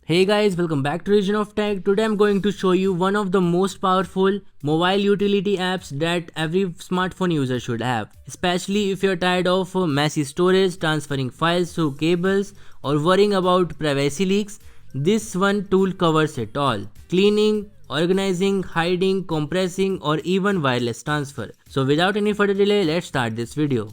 Hey guys, welcome back to Region of Tech. Today I'm going to show you one of the most powerful mobile utility apps that every smartphone user should have. Especially if you're tired of messy storage, transferring files through cables, or worrying about privacy leaks, this one tool covers it all. Cleaning, organizing, hiding, compressing, or even wireless transfer. So without any further delay, let's start this video.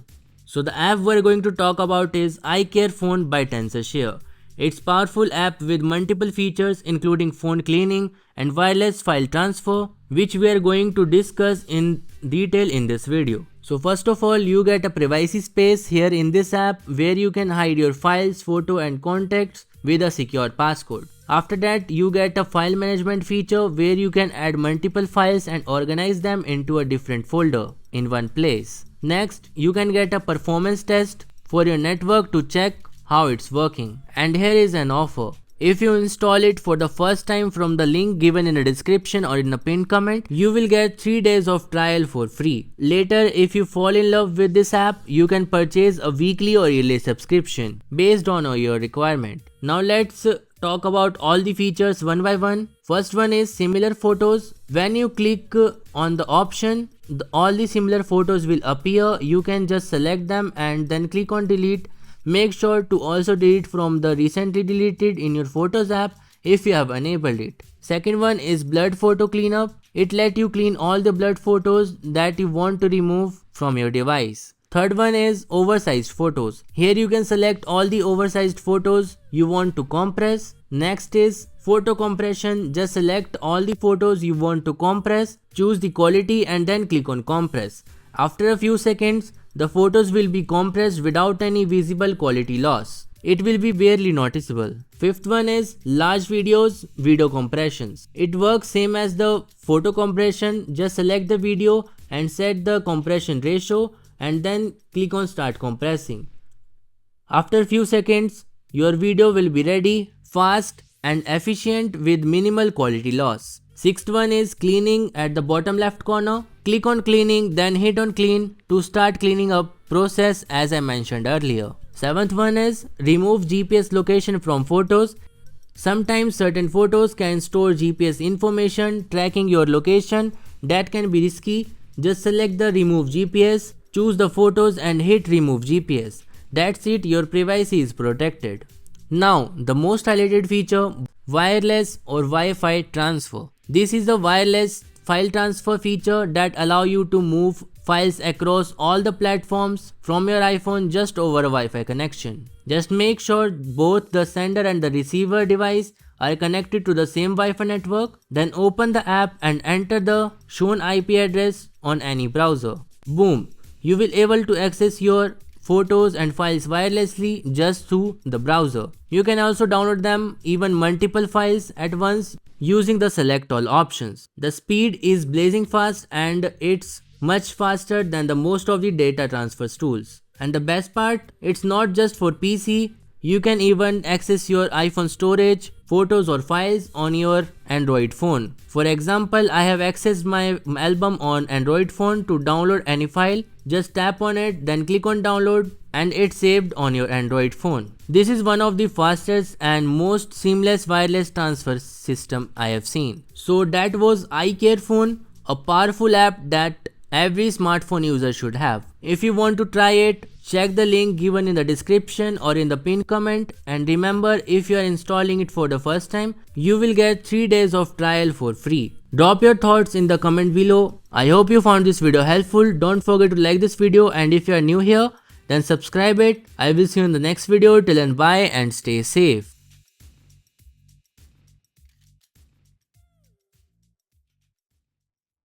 So the app we're going to talk about is iCare Phone by TensorShare. It's a powerful app with multiple features including phone cleaning and wireless file transfer, which we are going to discuss in detail in this video. So first of all, you get a privacy space here in this app where you can hide your files, photo and contacts with a secure passcode. After that, you get a file management feature where you can add multiple files and organize them into a different folder in one place. Next, you can get a performance test for your network to check how it's working. And here is an offer. If you install it for the first time from the link given in the description or in the pinned comment, you will get 3 days of trial for free. Later, if you fall in love with this app, you can purchase a weekly or yearly subscription based on your requirement. Now let's talk about all the features one by one. First one is similar photos. When you click on the option, all the similar photos will appear. You can just select them and then click on delete. Make sure to also delete from the recently deleted in your Photos app if you have enabled it. Second one is blurred photo cleanup. It lets you clean all the blurred photos that you want to remove from your device. Third one is oversized photos. Here you can select all the oversized photos you want to compress. Next is photo compression. Just select all the photos you want to compress, choose the quality and then click on compress. After a few seconds, the photos will be compressed without any visible quality loss. It will be barely noticeable. Fifth one is large videos, video compressions. It works same as the photo compression. Just select the video and set the compression ratio and then click on start compressing. After a few seconds, your video will be ready, fast and efficient with minimal quality loss. Sixth one is cleaning at the bottom left corner. Click on cleaning, then hit on clean to start cleaning up process as I mentioned earlier. Seventh one is remove GPS location from photos. Sometimes certain photos can store GPS information tracking your location. That can be risky. Just select the remove GPS, choose the photos and hit remove GPS. That's it, your privacy is protected. Now the most highlighted feature, wireless or Wi-Fi transfer. This is the wireless file transfer feature that allow you to move files across all the platforms from your iPhone just over a Wi-Fi connection. Just make sure both the sender and the receiver device are connected to the same Wi-Fi network. Then open the app and enter the shown IP address on any browser. Boom! You will able to access your photos and files wirelessly just through the browser. You can also download them, even multiple files at once, using the select all options. The speed is blazing fast and it's much faster than the most of the data transfer tools. And the best part, it's not just for PC. You can even access your iPhone storage, photos or files on your Android phone. For example, I have accessed my album on Android phone. To download any file, just tap on it, then click on download and it's saved on your Android phone. This is one of the fastest and most seamless wireless transfer system I have seen. So that was iCare Phone, a powerful app that every smartphone user should have. If you want to try it, check the link given in the description or in the pinned comment. And remember, if you are installing it for the first time, you will get 3 days of trial for free. Drop your thoughts in the comment below. I hope you found this video helpful. Don't forget to like this video, and if you are new here, then subscribe it. I will see you in the next video. Till then, bye and stay safe.